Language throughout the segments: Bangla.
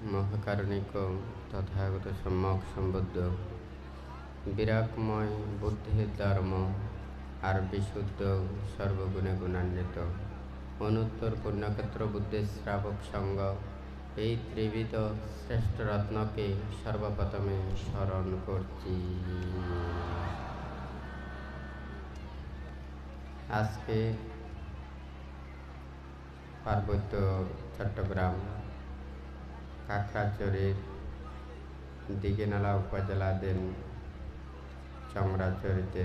মহাকারণিক তথাগত সম্যক সম্বুদ্ধ বিরাগময় বুদ্ধির ধর্ম আর বিশুদ্ধ সর্বগুণে গুণান্বিত অনুত্তর পুণ্যক্ষেত্র বুদ্ধির শ্রাবক সঙ্গ এই ত্রিবিধ শ্রেষ্ঠ রত্নকে সর্বপ্রথমে স্মরণ করছি। আজকে পার্বত্য চট্টগ্রাম কাকড়াচড়ির দিঘিনালা উপজেলাধীন চংরাচড়িতে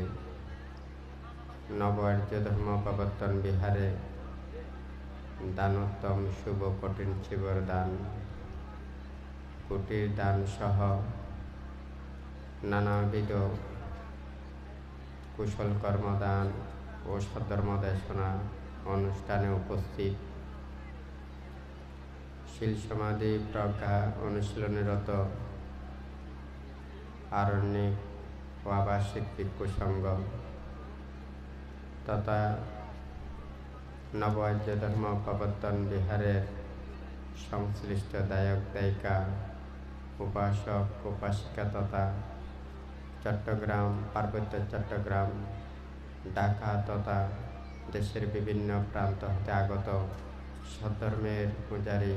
নব আর্য ধর্ম প্রবর্তন বিহারে দানোত্তম শুভ কঠিন শিবর দান কুটির দান সহ নানাবিধ কুশল কর্মদান ও সদ্ধর্মদেশনা অনুষ্ঠানে উপস্থিত শিল সমাধি প্রজ্ঞা অনুশীলনরত আরণ্যিক ও আবাসিক ভিক্ষু সংঘ তথা নব আর্য ধর্ম প্রবর্তন বিহারের সংশ্লিষ্ট দায়ক দায়িকা উপাসক উপাসিকা তথা চট্টগ্রাম পার্বত্য চট্টগ্রাম ঢাকা তথা দেশের বিভিন্ন প্রান্ত হতে আগত সধর্মের পূজারী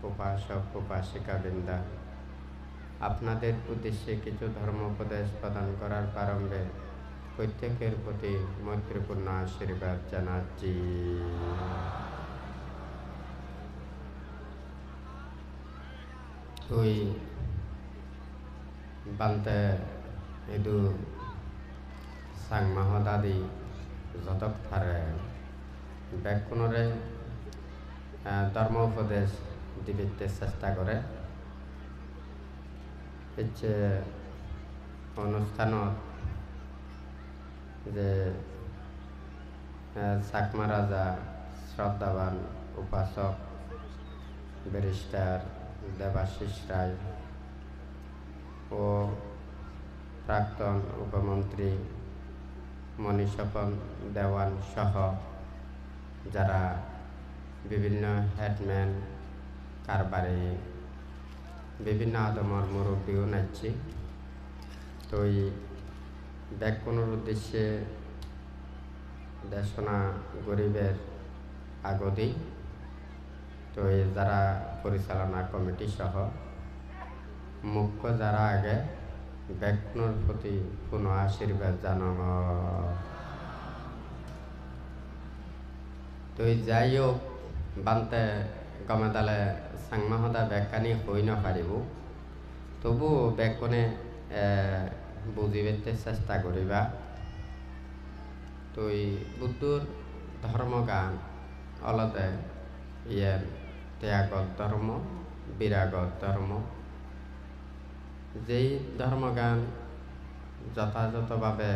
উপাসক উপাসিকাবৃন্দা, আপনাদের উদ্দেশ্যে কিছু ধর্ম উপদেশ প্রদান করার প্রারম্ভে প্রত্যেকের প্রতি মৈত্রীপূর্ণ আশীর্বাদ জানাচ্ছি। তুই বান্তে এদু সাংমাহ দাদি যতক ফারে ব্যাকুণরে ধর্ম উপদেশ দিবিতে চেষ্টা করে হচ্ছে অনুষ্ঠানত যে চাকমা রাজা শ্রদ্ধাবান উপাসক ব্যারিস্টার দেবাশিস রায় ও প্রাক্তন উপমন্ত্রী মনীষপন দেওয়ান সহ যারা বিভিন্ন হেডম্যান কারবারে বিভিন্ন আদমর মুরব্বীও নাচছি। তো এই ব্যাকুণের উদ্দেশ্যে দেশনা গরিবের আগদি তো এই যারা পরিচালনা কমিটি সহ মুখ্য যারা আগে ব্যাকুণের প্রতি পুনঃ আশীর্বাদ জানানো। তো যাই হোক বান্তে গমেদালে সাংমাহদা ব্যাখ্যানি হই নপারিব তবু ব্যাকুণে বুঝিবেতে চেষ্টা করিবা। তো বুদ্ধর ধর্মগান অলতে ইয়ার ত্যাগত ধর্ম বিরাগত ধর্ম যেই ধর্মগান যথাযথভাবে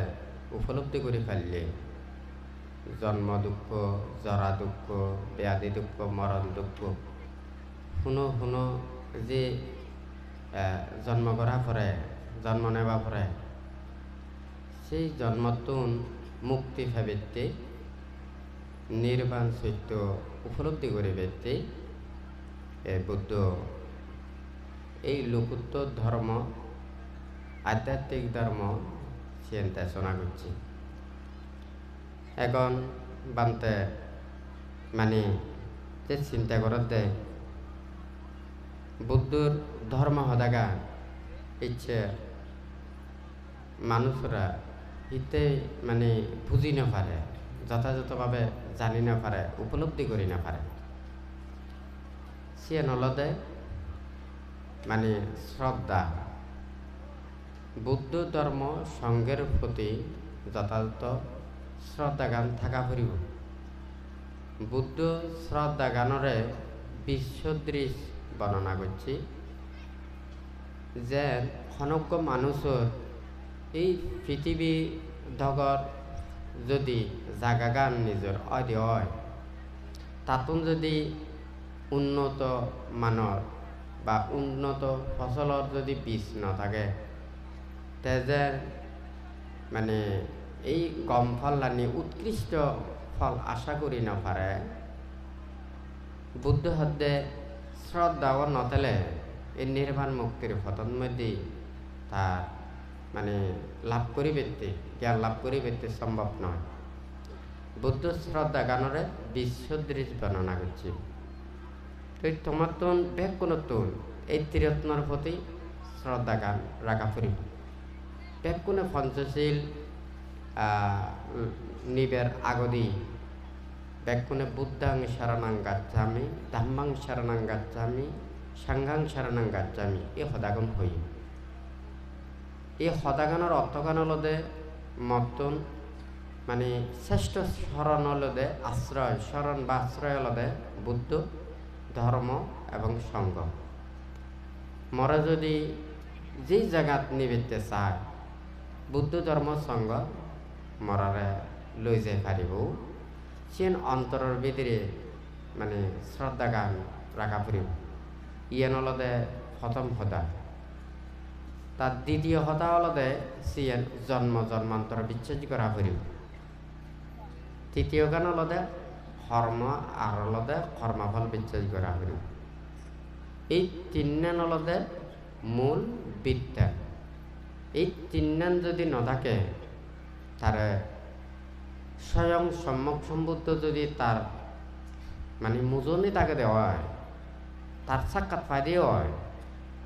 উপলব্ধি করে ফেললে জন্ম দুঃখ জরা দুঃখ ব্যাধি দুঃখ মরণ দুঃখ শুনো শুনো যে জন্ম করা পরে জন্ম নেওয়া পরে সেই জন্মতুন মুক্তি ভাবিতে নির্বাণ সত্য উপলব্ধি করে বেতে বুদ্ধ এই লোকোত্তর ধর্ম আধ্যাত্মিক ধর্ম চিন্তা শোনা করছে। এখন বান্তে মানে যে চিন্তা করার দেয় বুদ্ধর ধর্ম হদাগা ইচ্ছে মানুষরা হিতে মানে বুঝি না পারে যথাযথভাবে জানি না পারে উপলব্ধি করি না পারে সে নলদে মানে শ্রদ্ধা বুদ্ধ ধর্ম সঙ্গের প্রতি যথাযথ শ্রদ্ধাগান থাকা ফুরিব। বুদ্ধ শ্রদ্ধাগানরে বিশ্বদৃশ বর্ণনা করছি যে সমগ্র মানুষের এই পৃথিবী ধগর যদি জাগাগান নিজের অধি হয় তাতুন যদি উন্নত মানৰ বা উন্নত ফসলৰ যদি বীজ নাথাকে তেজে মানে এই কম ফল লানি উৎকৃষ্ট ফল আশা করি নপারে বুদ্ধ হদ্দে শ্রদ্ধাও নতেলে এই নির্বাণ মুক্তির পথের মধ্যে তার মানে লাভ করিবেতে জ্ঞান লাভ করিবেতে সম্ভব নয়। বুদ্ধ শ্রদ্ধা গানরে বিশ্বদৃশ বর্ণনা করছি। তো তোমার তোন বেগ কোনো তোন এই ত্রিরত্নর প্রতি শ্রদ্ধা গান রাখা ফুরিব। বেগ কোনো পঞ্চশীল নিবের আগদি বেগ কোনো বুদ্ধাং শরণাং গাচ্ছামি, ধাম্মাং শরণাং গাচ্ছামি, সাংঘাং শরণাং গাচ্ছামি এই সদাগন হই। এই সদাগানের অর্থগান হলদে মতন মানে শ্রেষ্ঠ শরণ হলদে আশ্রয়, শরণ বা আশ্রয় হলদে বুদ্ধ ধর্ম এবং সংঘ। মরা যদি যে জায়গাত নিবেতে চায় বুদ্ধ ধর্ম সংঘ মরারে লৈ যাই পারিব। সেন অন্তরের ভিতরে মানে শ্রদ্ধা গান রাখা ফুরিব। ইয়ান হলদে প্রথম সদা। তার দ্বিতীয় সদা হলদে সিয়েন জন্ম জন্মান্তর বিচ্ছেদ করা ফুরিব। তৃতীয় গান হলদে কর্ম আর হলদে কর্মফল বিচ্ছেদ করা ফুরিব। এই তিননান হলদে মূল বিদ্যা। এই তিননান যদি নাথাকে তার স্বয়ং সম্যক সম্বুদ্ধ যদি তার মানে মুজনি তাকে দেওয়া হয়, তার সাক্ষাৎ পাই দিয়ে হয়,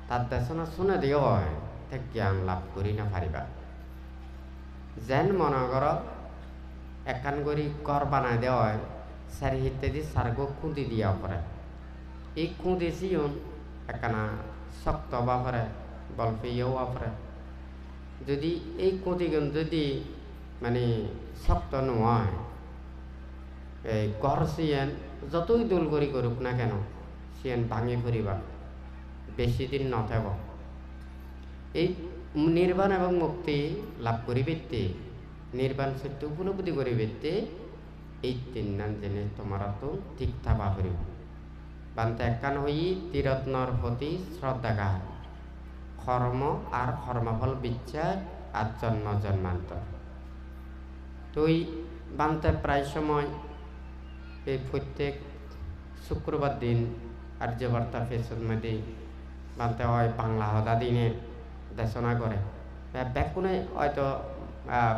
তার দেশনা শুনে দিয়ে হয়, তে জ্ঞান লাভ করি না পারিবা। যেন মনে কর একান করি ঘর বানাই দেওয়া হয়, সারি ইত্যাদি সারগো খুঁদি দিয়া পরে। এই খুঁদি সিয়ন একখানা শক্ত বা পরে গল্পে ইয়েও পরে। যদি এই খুঁদিগুন যদি মানে শক্ত নয়, এই ঘর সিয়েন যতই দোল করি করুক না কেন সিয়েন ভাঙি ফুরিবা, বেশি দিন নথেব। এই নির্বাণ এবং মুক্তি লাভ করিবেতে, নির্বাণ সত্য উপলব্ধি করিবেতে এই তিননান জিনিস তোমার তো ঠিক থাকা ফুরিব। বান্তে একান হই ত্রিরত্নর প্রতি শ্রদ্ধা গান, কর্ম আর কর্মফল বিচার আর জন্ম জন্মান্তর। তুই বান্তে প্রায় সময় এই প্রত্যেক শুক্রবার দিন আর্যবার্তা ফেসের মধ্যে বান্তে হয় বাংলা হদা দিনে দেশনা করে। ব্যাকুনে হয়তো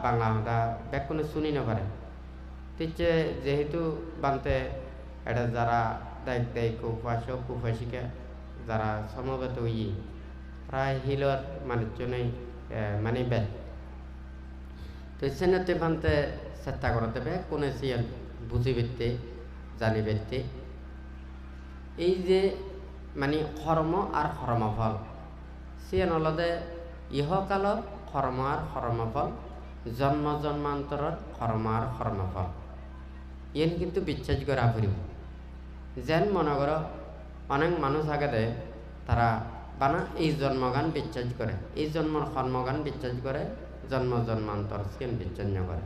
বাংলা হদা ব্যাকুনে শুনি না পারে। তিচ্ছে যেহেতু বান্তে এটা যারা দায়িত্ব দায়িত্ব উপাসক উপাসিকা যারা সমবেত হই প্রায় হিলর মানুষজনেই মানে ব্যয়। তো সেনাতে বানতে চেষ্টা করতে হবে কোনে সিয়ান বুঝিবেতে জানিবেতে। এই যে মানে কর্ম আর কর্মফল সিয়ান হলদে ইহকালর কর্ম আর কর্মফল, জন্ম জন্মান্তরের কর্ম আর কর্মফল ইয়েন কিন্তু বিশ্বাস করা ফুরিব। যেন মনে কর অনেক মানুষ আগে দেয় তারা বানা এই জন্মগান বিশ্বাস করে, এই জন্মর কর্মগান বিশ্বাস করে, জন্ম জন্মান্তর সিয়ান বিশ্বাস ন করে।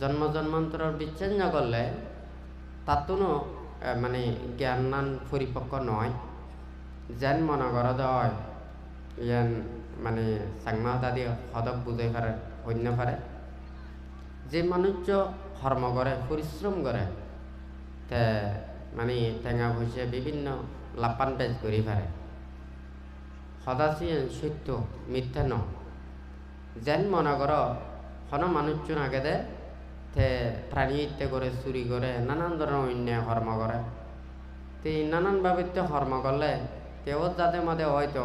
জন্ম জন্মান্তরের বিশ্বাস ন করলে তাতো মানে জ্ঞান পরিপক্ক নয়। যেন মনে কর হয় ইয়ান মানে চাংমা দাদি সদক বুঝাই পারে অন্য পারে। যে মানুষ কর্ম করে পরিশ্রম করে তে মানে টেঙা ভুষে বিভিন্ন লাপান পেজ করি পারে, সদাচি সত্য মিথ্যা ন। যেন মনে কর কোনো মানুষজন আগে দে তে প্রাণী হত্যা করে, চুরি করে, নানান ধরনের অন্যায় কর্ম করে। তো নানানভাবে কর্ম করলে তেও যাতে মাঝে হয়তো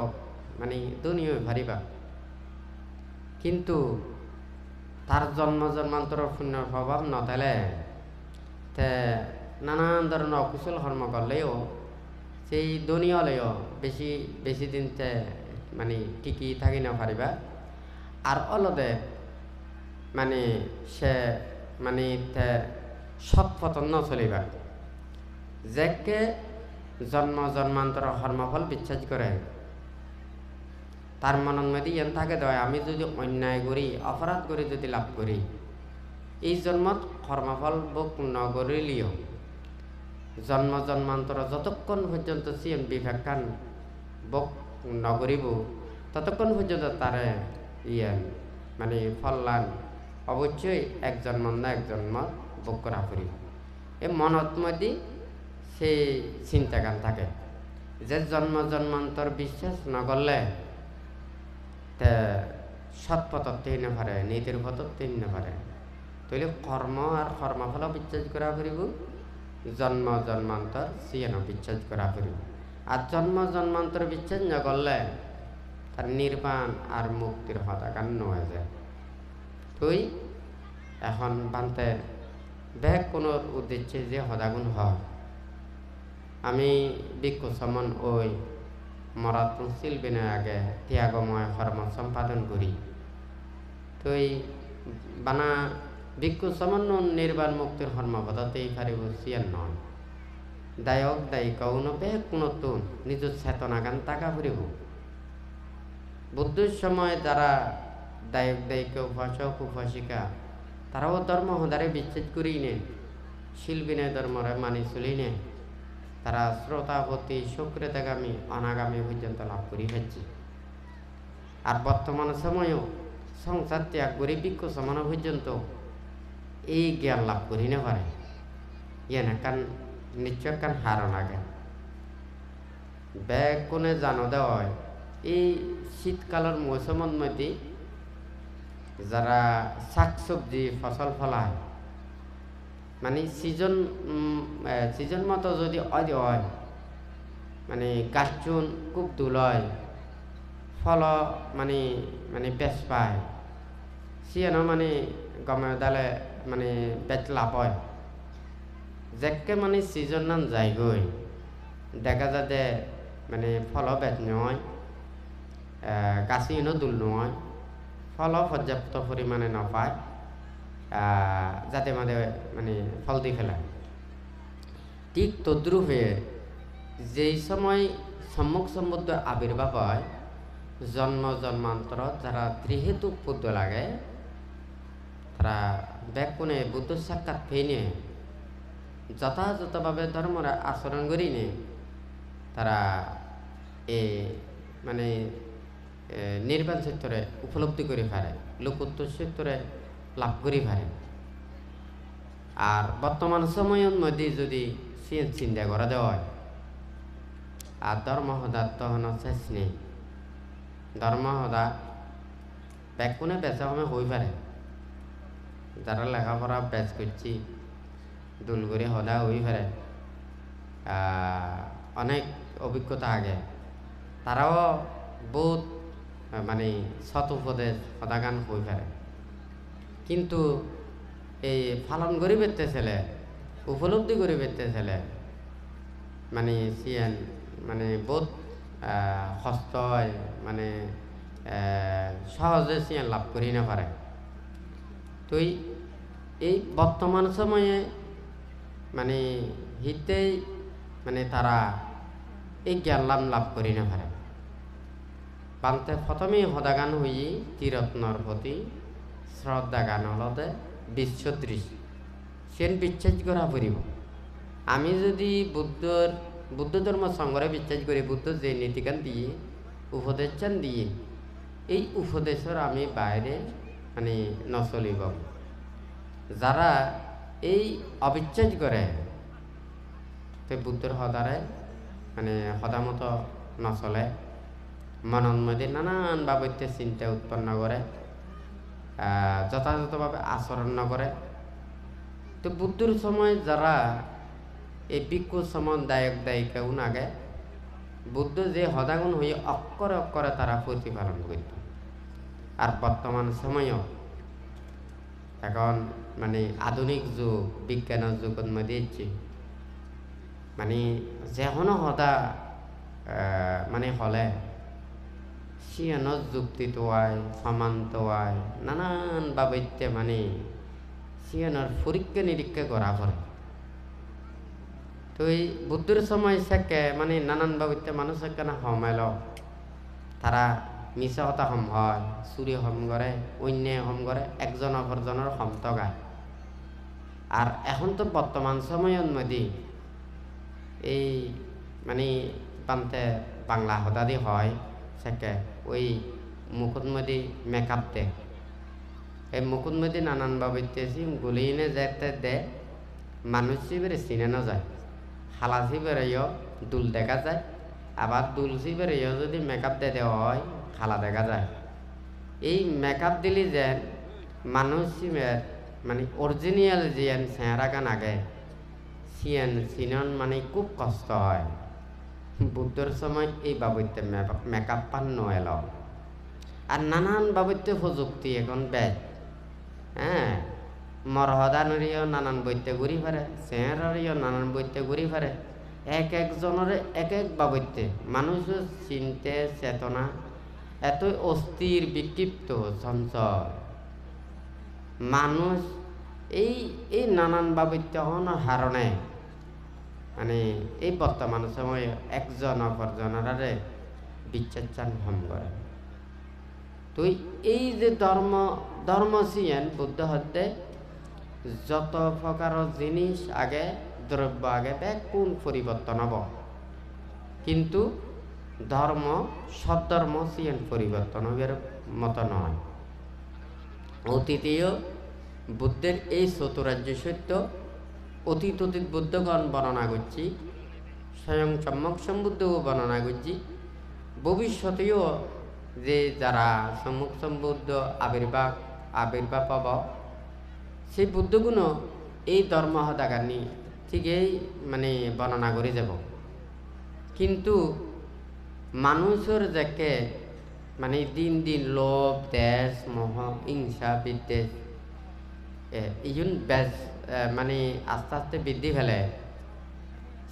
মানে ধনী হয়ে পারিবা, কিন্তু তার জন্ম জন্মান্তরের পুণ্যের প্রভাব নথালে তে নানান ধরনের অকুশল কর্ম করলেও সেই ধনী হলেও বেশি বেশি দিন তে মানে টিকি থাকি না পারিবা। আর অলদে মানে সে মানে তে সৎ পতন ন চলিবা। যাকে জন্ম জন্মান্তরের কর্মফল বিশ্বাস করে তার মনের মধ্যে ইয়ান থাকে দেয় আমি যদি অন্যায় করি, অপরাধ করি, যদি লাভ করি এই জন্মত কর্মফল ভোগ নকরিলেও জন্ম জন্মান্তর যতক্ষণ পর্যন্ত সিএম বিবেকান ভোগ নকরিব ততক্ষণ পর্যন্ত তারে ইয়ান মানে ফললান অবশ্যই এক জন্ম না এক জন্ম ভোগ করা ফুরিব। এই মনত মধ্যে সেই চিন্তাগান থাকে। যে জন্ম জন্মান্তর বিশ্বাস নগরলে তে সৎপথত না পারে নীতির পথত না পারে তাহলে কর্ম আর কর্মফল বিশ্বাস করা ফুরিব জন্ম জন্মান্তর সিয়েন বিশ্বাস করা ফুরিব আর জন্ম জন্মান্তর বিশ্বাস নগরলে তার নির্বাণ আর মুক্তির হতাকান নয় যায় তুই এখন বানতে ব্যাগ কোনো উদ্দেশ্যে যে হদাগুণ হয় আমি ভিক্ষু সমন ওই মরাতুল শিল্পীনে আগে ত্যাগময় কর্ম সম্পাদন করি তুই বানা ভিক্ষু সমন নির্বাণ মুক্তির কর্মপদ্ধতি পারিব সিয়ান নয় দায়ক দায়িকা কোনো ব্যাগ কোনো তুন নিজ চেতনা গান টাকা ফুরিব বুদ্ধের সময় যারা দায়ক দায়িকা উপাসক উপাসিকা তারাও ধর্ম হদারে বিশ্বাস করি নে শিল্পীনে ধর্মরে মানি চলি নে তারা শ্রোতাপতি সুকৃতগামী অনাগামী পর্যন্ত লাভ করি ফেলছে আর বর্তমান সময়ও সংসার ত্যাগ করে ভিক্ষু সমান পর্যন্ত এই জ্ঞান লাভ করি না পারে ইয়ে না কান নিশ্চয় কান হারণ আগে ব্যাগ কোনে জানো দেওয়া এই শীতকালের মৌসুমের মধ্যে যারা শাকসবজি ফসল ফলায় মানে সিজন মতো যদি হয় মানে গাছচুন খুব দুলয় ফল মানে মানে বেশ পায় সিয়ানো মানে গমে দালে মানে বেচ লাভ হয় যেকে মানে সিজন নান যায় গই দেখা যাতে মানে ফল বেচ নয় গাছিনো দুল নয় ফল পর্যাপ্ত পরিমাণে নপায় যাতে মাঝে মানে ফল দিয়ে ফেলায় ঠিক তদ্রূপে যেই সময় সম্মুখ সম্বুদ্ধ আবির্ভাব হয় জন্ম জন্মান্তর যারা ত্রিহেতু বুদ্ধ লাগে তারা ব্যাকুণে বুদ্ধ সাক্ষাৎ পেয়ে যথাযথভাবে ধর্মরা আচরণ করি নে তারা মানে নির্বাণ ক্ষেত্রে উপলব্ধি করে পারে লোকোত্তর ক্ষেত্রে লাভ করি পারে আর বর্তমান সময়ের মধ্যে যদি চিন্তা করা দেওয়া হয় আর ধর্মহদা তখন শেষ নেই ধর্মহদা ব্যাকুণে বেচা হমে হয়ে পারে যারা লেখাপড়া বেচ করছি দুলগুড়ি হদা হয়ে পারে অনেক অভিজ্ঞতা আগে তারাও বহুত মানে সৎ উপদেশ সদাগান হয়ে পারে কিন্তু এই পালন করি পেতে ছেলে উপলব্ধি করি পেতে ছেলে মানে সিয়ান মানে বহুত কষ্ট হয় মানে সহজে সিয়ান লাভ করি না পারে তো এই বর্তমান সময়ে মানে হিতেই মানে তারা এই জ্ঞান লাভ করি না পারে পান্তে প্রথমেই সদাগান হই ত্রিরত্নর প্রতি শ্রদ্ধা গান হলতে বিশ্বদৃশ্য সেন বিশ্বাস করা পড়ব আমি যদি বুদ্ধ ধর্ম সংগ্রহে বিশ্বাস করি বুদ্ধ যে নীতিকান দিয়ে উপদেশান দিয়ে এই উপদেশের আমি বাইরে মানে নচলিব যারা এই অবিশ্বাস করে তো বুদ্ধর সদারে মানে সদামতো নচলে মনের মধ্যে নানান বাবদে চিন্তা উৎপন্ন করে যথাযথভাবে আচরণ নকরে তো বুদ্ধর সময় যারা এই ভিক্ষু সমান দায়ক দায়িকাও নাগে বুদ্ধ যে সদাগুণ হয়ে অক্ষরে অক্ষরে তারা প্রতিপালন করত আর বর্তমান সময়ও এখন মানে আধুনিক যুগ বিজ্ঞানের যুগের মধ্যে মানে যেকোনো সদা মানে হলে সিয়ানত যুক্তি তোয়ায় সমান্ত হয় নানান বাবদে মানে সিয়ানোর পরীক্ষা নিরীক্ষা করা পড়ে তো এই বুদ্ধের সময় শেখে মানে নানান বাবদে মানুষের কেন হমাইল তারা মিছা কথা হম হয় চুরি হম করে অন্যায় হম করে একজন অপরজনের হম তগায় আর এখন তো বর্তমান সময়ের মধ্যে এই মানে পান্তে বাংলা হদাদি হয় শেখে ওই মুখত মধ্যে মেকআপ দেয় এই মুখত মধ্যে নানান বাবদে গুলিনে যেতে দে মানুষ বেড়ে চিনে না যায় হালাসি বেড়েও দুল দেখা যায় আবার তুলসী বেরিয়েও যদি মেকআপ দিয়ে দেওয়া হয় খালা দেখা যায়। এই মেকআপ দিলে যেন মানুষের মানে অরিজিনাল যেন চেহারা গান আগে সিয়ান সিনন মানে খুব কষ্ট হয়। বুদ্ধর সময় এই বাবুতে মেকআপ পান্ন এলো আর নানান বাবুতে প্রযুক্তি এখন বেদ। হ্যাঁ, মরহদানরিও নানান বইতে ঘুরি পারে, চেহারারিও নানান বইতে ঘুরি পারে। এক একজনের এক এক বাবুতে মানুষের চিন্তে চেতনা এতই অস্থির বিক্ষিপ্ত চঞ্চল। মানুষ এই এই নানান বাবুতে হওয়ার হারণে মানে এই বর্তমান সময়ে একজন অপরজনের বিচার হম করে। তুই এই যে ধর্ম সিয়েন বুদ্ধ হতে যত প্রকার জিনিস আগে দ্রব্য আগে কোন পরিবর্তন হব, কিন্তু ধর্ম সব ধর্ম সিয়েন পরিবর্তন হবার মতো নয়। অতীতীয় বুদ্ধের এই চতুরার্য সত্য অতীত বুদ্ধগণ বর্ণনা করছি, স্বয়ং সম্যক সম্বুদ্ধও বর্ণনা করছি। ভবিষ্যতেও যে যারা সম্মুখ সম্বুদ্ধ আবির্ভাব পাব সেই বুদ্ধগুণ এই ধর্ম হদাগানি ঠিকই মানে বর্ণনা করে যাব। কিন্তু মানুষের যাকে মানে দিন দিন লোভ দেশ মোহ হিংসা বিদ্বেষ ইউন বেশ মানে আস্তে আস্তে বৃদ্ধি ফেলে,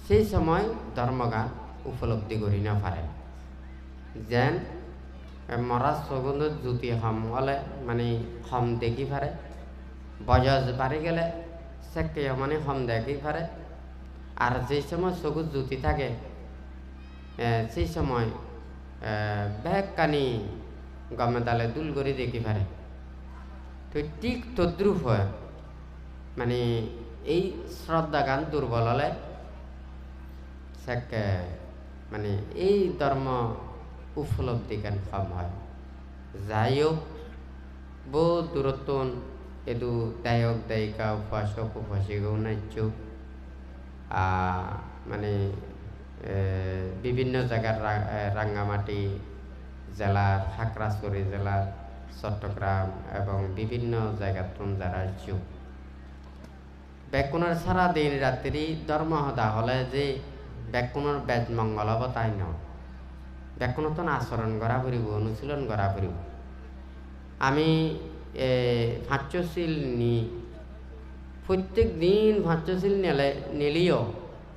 সেই সময় ধর্মগান উপলব্ধি করি না পারে। যেন মরাজ সগুন্দ জ্যোতি হম হলে মানে হম দেখি পারে, বয়স বাড়ি গেলে সেকে মানে হম দেখি পারে। আর যে সময় সগুজ জ্যোতি থাকে সেই সময় ব্যাগ কানি গমে দালে দুল করে দেখি পারে। তো ঠিক তদ্রুপ হয় মানে এই শ্রদ্ধা গান দুর্বল হলে সেকে মানে এই ধর্ম উপলব্ধি গান কম হয়। যাই হোক, বহু দূরত্ব এদু দায়ক দায়িকা উপাসক উপাসিকাও নাইচ মানে বিভিন্ন জায়গার রাঙ্গামাটি জেলার, খাগড়াছড়ি জেলার, চট্টগ্রাম এবং বিভিন্ন জায়গার যারা চুপ ব্যাকুণের সারা দিন রাত্রি ধর্ম হদা হলে যে ব্যাকুণের বেদ মঙ্গল হব তাই নয়। ব্যাকুণতন আচরণ করা ফুরিব, অনুশীলন করা ফুরিব। আমি ভাষ্যশীল নি প্রত্যেক দিন ভাষ্যশীল নিলেও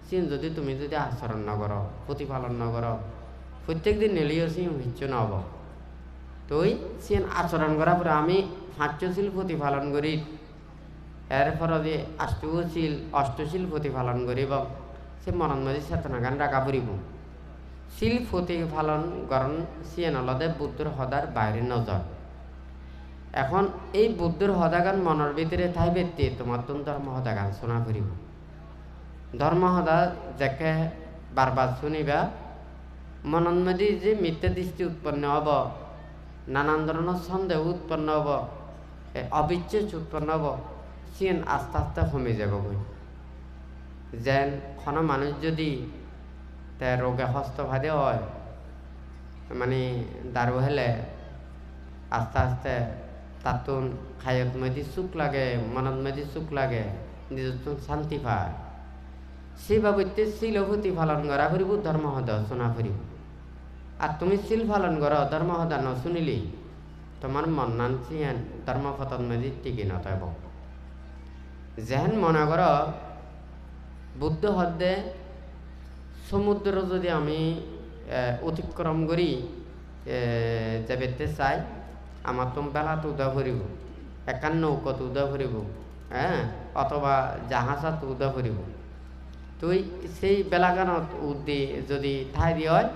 সিন যদি তুমি যদি আচরণ নকর প্রতিপালন নকর প্রত্যেক দিন নিলেও সিন হিচ্ছু নহব। তুই সিন আচরণ করা পরে আমি ভাষ্যশীল প্রতিপালন করি এরপর যে অষ্টশীল প্রতিপালন করিব সে মনের মধ্যে চেতনা গান রাখা ফুরিব। শিল প্রতিপালন করণ সিয়েন অলদে বুদ্ধর হদার বাইরে নজর। এখন এই বুদ্ধর হদাগান মনের ভিতরে তাই ব্যক্তি তোমার তো ধর্ম হদাগান শোনা ফুরিব। ধর্ম হদা যাকে বারবার শুনিবা মনের মধ্যে যে মিথ্যা দৃষ্টি উৎপন্ন হব, নানান ধরনের সন্দেহ উৎপন্ন হব, অবিচ্ছেদ উৎপন্ন হব, সিয়েন আস্তে আস্তে কমে যাব। যেন কোনো মানুষ যদি তার রোগে হস্তভাদে হয় মানে দারু হলে আস্তে আস্তে তাতুন খায়ত মধ্যে সুখ লাগে, মনত মধ্যে সুখ লাগে, নিজের শান্তি পায়। সেই বাবদে শিল প্রতিপালন করা ফুরিব, ধর্ম হদা শোনা ফুরিব। আর তুমি শিল পালন করো ধর্ম হদা ন শুনিলি তোমার মন নান সিয়ান ধর্মপতন মধ্যে টিকি নথাইব। যেন মনে কর বুদ্ধ হদ্দে সমুদ্র যদি আমি অতিক্রম করি যাবেতে চাই আমার তো বেলাত উদা ফুরিব, একান নৌকত উদা ফুরিব, হ্যাঁ, অথবা জাহাজত উদা ফুরিব। তুই সেই বেলাগানত উদ্দি যদি ঠাই দিয়ে হয়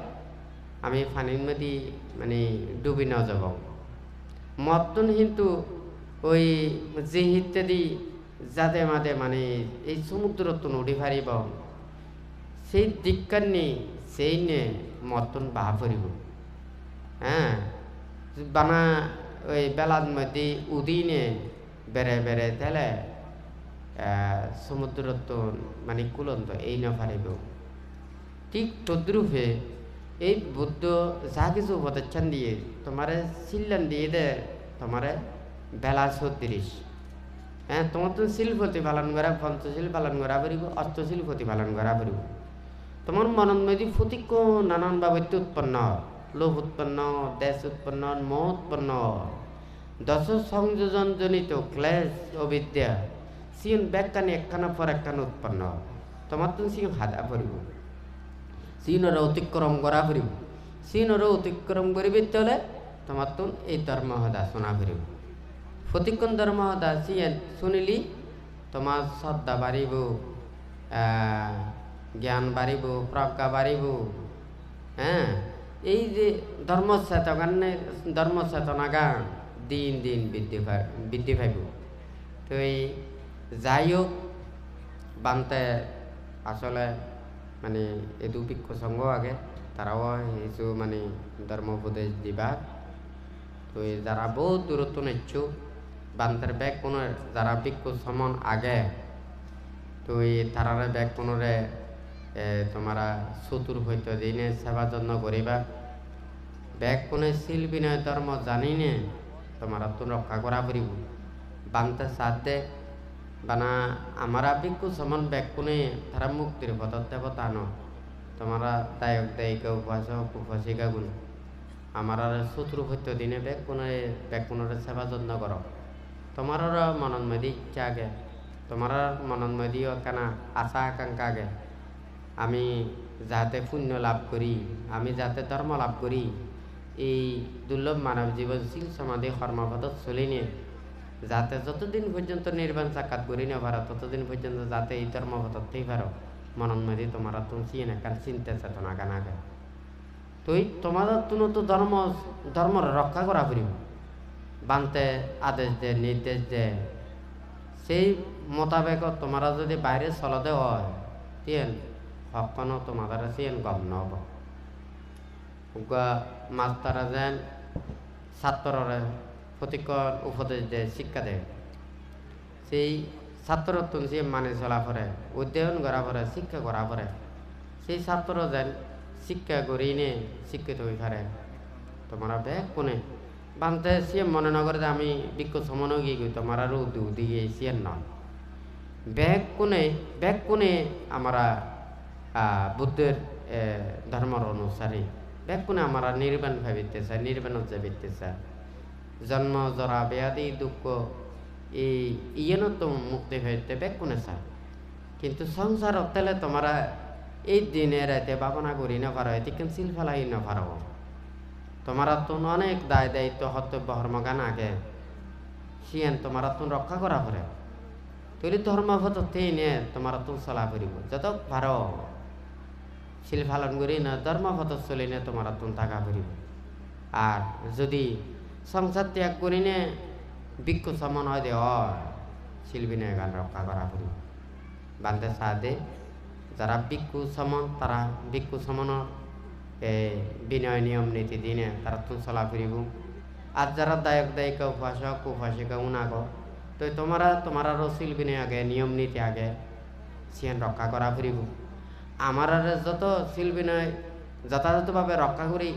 আমি পানির মধ্যে মানে ডুবি ন যাব। মতন কিন্তু ওই যে ইত্যাদি যাতে মাদে মানে এই সমুদ্রত নদী ফারিব সেই দিককার নেই সেই নে মতন বাহা ফুরিব। হ্যাঁ, বানা ওই বেলার মধ্যে উদিনে বেড়ে বেড়ে তাহলে সমুদ্রত মানে কুলন্ত এই না ফারিব। ঠিক তদ্রূপে এই বুদ্ধ যা কিছু উপদেশান দিয়ে তোমারে শিল্লান দিয়ে দে তোমারে বেলা 36 হ্যাঁ তোমার তো শিল প্রতিপালন করা পঞ্চশীল পালন করা পারিব অষ্টশীল প্রতিপালন করা পারিব তোমার মনত মধ্যে প্রতীক নানান ভাবে উৎপন্ন লোভ উৎপন্ন দেশ উৎপন্ন মোহ উৎপন্ন দশ সংযোজন জনিত ক্লেশ অবিদ্যা সিন ব্যাখ্যানি একখানা পর একখানা উৎপন্ন তোমার তো সিন হাদা পড়িব সিনর অতিক্রম করা পড়িব সিনর অতিক্রম করিবে চলে তোমার তো এই ধর্ম হদা শোনা পড়িব প্রতিক্ষণ ধর্ম হদা সিন শুনিলি তোমার শ্রদ্ধা বাড়িব জ্ঞান বাড়িব প্রজ্ঞা বাড়িব হ্যাঁ এই যে ধর্মচেতনা গান দিন দিন বৃদ্ধি পাইব তো এই যাই হোক বানতে আসলে মানে এই দুভিক্ষ সংঘ আগে তারাও কিছু মানে ধর্ম উপদেশ দিবা তো যারা বহুত দূরত্ব নিচ্ছ বান্তের ব্যাগ কোনো যারা ভিক্ষু সমন আগে তো এই তারারে ব্যাগ কোনোরে তোমারা চতুর্ভৈত দিনে সেবা যত্ন করিবা ব্যাগ কোনে শিল বিনয় ধর্ম জানিনে তোমারা তো রক্ষা করা পারিব বান্তে সাথে বানা আমরা ভিক্ষু সমন ব্যাগ কোনে তারা মুক্তির পথত দেবতা ন তোমারা দায়ক দায়িকা উপাসক উপাসিকা গুণ আমরা চতুর্ভৈত দিনে ব্যাগ কোনোরে সেবা যত্ন কর তোমার মনের মধ্যে ইচ্ছা আগে তোমার মনের মধ্যে কেনা আশা আকাঙ্ক্ষা আগে আমি যাতে পুণ্য লাভ করি আমি যাতে ধর্ম লাভ করি এই দুর্লভ মানব জীবনশীল সমাধি কর্মপথত চলি নিয়ে যাতে যতদিন পর্যন্ত নির্বাণ সাক্ষাৎ করি না পারো ততদিন পর্যন্ত যাতে এই ধর্মপথতেই পারো মনের মধ্যে তোমার তুমি চিনে কারণ চিন্তা চেতনা গান আগে তুই তোমাদের তুমি তো ধর্ম রক্ষা করা পারিব বানতে আদেশ দে নির্দেশ দে সেই মোতাবেক তোমরা যদি বাইরে চলতে হয় তিন কখনো তোমাদের সিন গম নহব মাস্টারা যেন ছাত্ররে প্রতিকর উপদেশ দেয় শিক্ষা দেয় সেই ছাত্র তুমি সে মানে চলা পরে অধ্যয়ন করা পরে শিক্ষা করা পরে সেই ছাত্র যেন শিক্ষা করি নে শিক্ষিত হয়ে পারে তোমরা ব্যাগ কোনে বানতে সে মনে নগরে যে আমি ভিক্ষু সমনও গিয়ে গই তোমার আরও দিয়ে সিয়ান নয় ব্যাগ কোনে আমরা বুদ্ধের ধর্মের অনুসারী ব্যাগ কোনে আমরা নির্বাণ ভাবিতে চাই নির্বাণ যাবিতে চাই জন্ম জরা ব্যাধি দুঃখ ইয়েন তো মুক্তি হইতে ব্যাগ কোনে চায় কিন্তু সংসার তেলে তোমরা এই দিনে রাতে ভাবনা করি না পারো এদিকে শিল ফেলাই না পারো তোমরা তো অনেক দায় দায়িত্ব কর্তব্য কর্মগান আগে সিয়ান তোমরা তো রক্ষা করা পরে তুই ধর্মপথতেই নে তোমরা তো চলা করিব যত পারো শিল পালন করি না ধর্মপথ চলি নে তোমরা তো থাকা করিব আর যদি সংসার ত্যাগ করি নে ভিক্ষু সমন হয় দে শিল বিনয় গান রক্ষা করা করিব বান্ধে সাদে যারা ভিক্ষু সমন তারা ভিক্ষু সমনের বিনয় নিয়ম নীতি দিনে তারা তো চলা ফিরিব আর যারা দায়ক দায়িকা উপাসক উপাসিকা উনাগ তো তোমার শিল বিনয় আগে নিয়ম নীতি আগে সিয়ান রক্ষা করা ফিরিব আমার যত শিল বিনয় যথাযথভাবে রক্ষা করি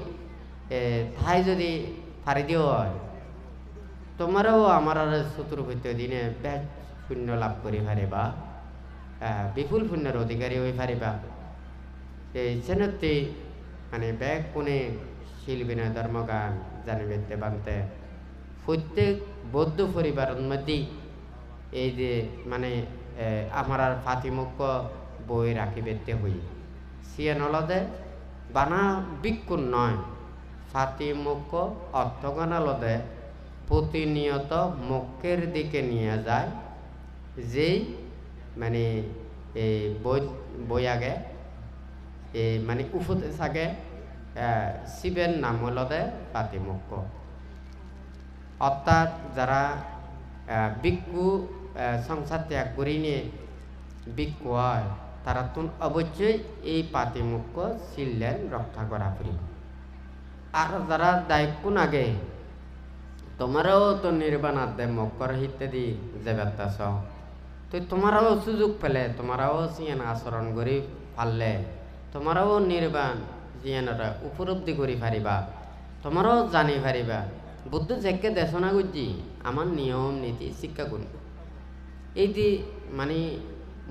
ঠাই যদি ফারি দিও হয় তোমারও আমার চতুর্ভুজ দিনে বেশ পুণ্য লাভ করি পারিবা বিপুল পুণ্যের অধিকারী হয়ে পারিবা এই সেনতে মানে ব্যাগ কোনে শিল বিনয় ধর্মগান জানিবে বানতে প্রত্যেক বৌদ্ধ পরিবারের মধ্যে এই যে মানে আমার ফাতিমুখ বই রাখিবে হই সিয়ান অলদে বানা বিক্ষুণ নয় ফাতিমুখ অর্থগান অলদে প্রতিনিয়ত মুখের দিকে নিয়ে যায় যেই মানে এই বই আগে মানে উপদেশ আগে শিবের নাম হলদে পাতিমুখ অর্থাৎ যারা ভিক্ষু সংসার ত্যাগ করি নিয়ে ভিক্ষু হয় তারা তো অবশ্যই এই পাতিমুখ শিলেন রক্ষা করা পড়িব আর যারা দায়িত্ব আগে তোমারও তো নির্বাণ আদে মকর ইত্যাদি যে বেতাস তো তোমারও সুযোগ পেলে তোমারও সিয়ান আচরণ করি পারলে তোমারও নির্বাণ ইয়ানরা উপলব্ধি করি পারিবা তোমারও জানি পারিবা বুদ্ধ যেকে দেশনা করছি আমার নিয়ম নীতি শিক্ষা করুন এই যে মানে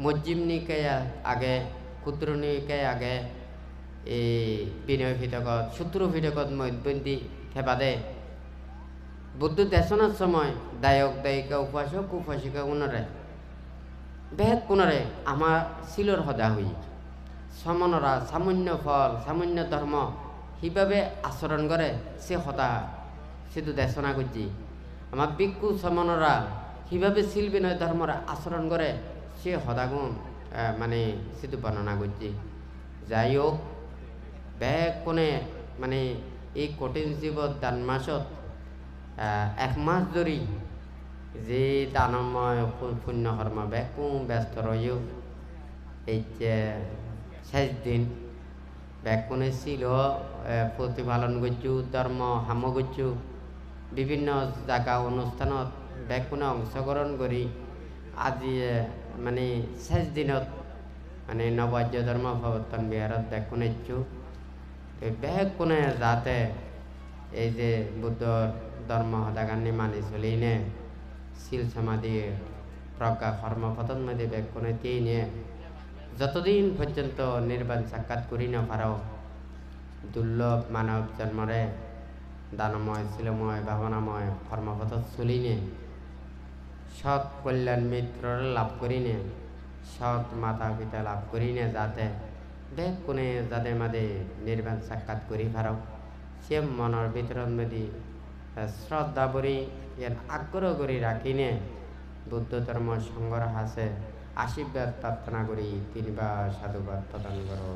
মজ্জিম নিকায় আগে ক্ষুদ্র নিকায় আগে এই বিনয় ফিটকত সূত্র ফিটকত মধ্যবন্দি খেপাদে বুদ্ধ দেশনার সময় দায়ক দায়িকা উপাসক উপাসিকা উনরে বেহেদ কোনরে আমার শিলর সদা হই সমনরা সামান্য ফল সামান্য ধর্ম সেইভাবে আচরণ করে সে সদা সেতু দেশনা করছি আমার ভিক্ষু সমনরা সেইভাবে শিল বিনয় ধর্মর আচরণ করে সে সদাগুণ মানে সেতু বর্ণনা করছি যাই হোক বেগ কোনে মানে এই কঠিন জীবত দান মাসত 1 মাস ধরি যে দানময় পুণ্য কর্ম বেকুম ব্যস্ত রয়েও এই যে 6 দিন বেকুনে ছিল প্রতিপালন করছু ধর্ম হাম করছু বিভিন্ন জায়গা অনুষ্ঠানত বেকুনে অংশগ্রহণ করি আজি মানে 6 দিনত মানে নবাজ্য ধর্ম প্রবর্তন বিহারত বেকুনেছু বেকুনে যাতে এই যে বুদ্ধর ধর্ম সদাগানি মানি চলিনে শিল সমাধি প্রজ্ঞা কর্মপতন মধ্যে বেকুনে তিনে যতদিন পর্যন্ত নির্বাণ সাক্ষাৎ করি না পারো দুর্লভ মানব জন্মরে দানময় শিলময় ভাবনাময় কর্মপথ চলিনে সৎ কল্যাণ মিত্র লাভ করিনে সৎ মাতা পিতা লাভ করিনে যাতে বেগ কোনে যাতে মাদে নির্বাণ সাক্ষাৎ করি পারো সে মনের ভিতৰত মেদি শ্রদ্ধা ভরি ইয়ান আগ্রহ করে রাখিনে বুদ্ধ ধর্ম সংগ্রহ আছে আশীর্বাদ প্রার্থনা করি 3বার সাধুবাদ প্রদান করো।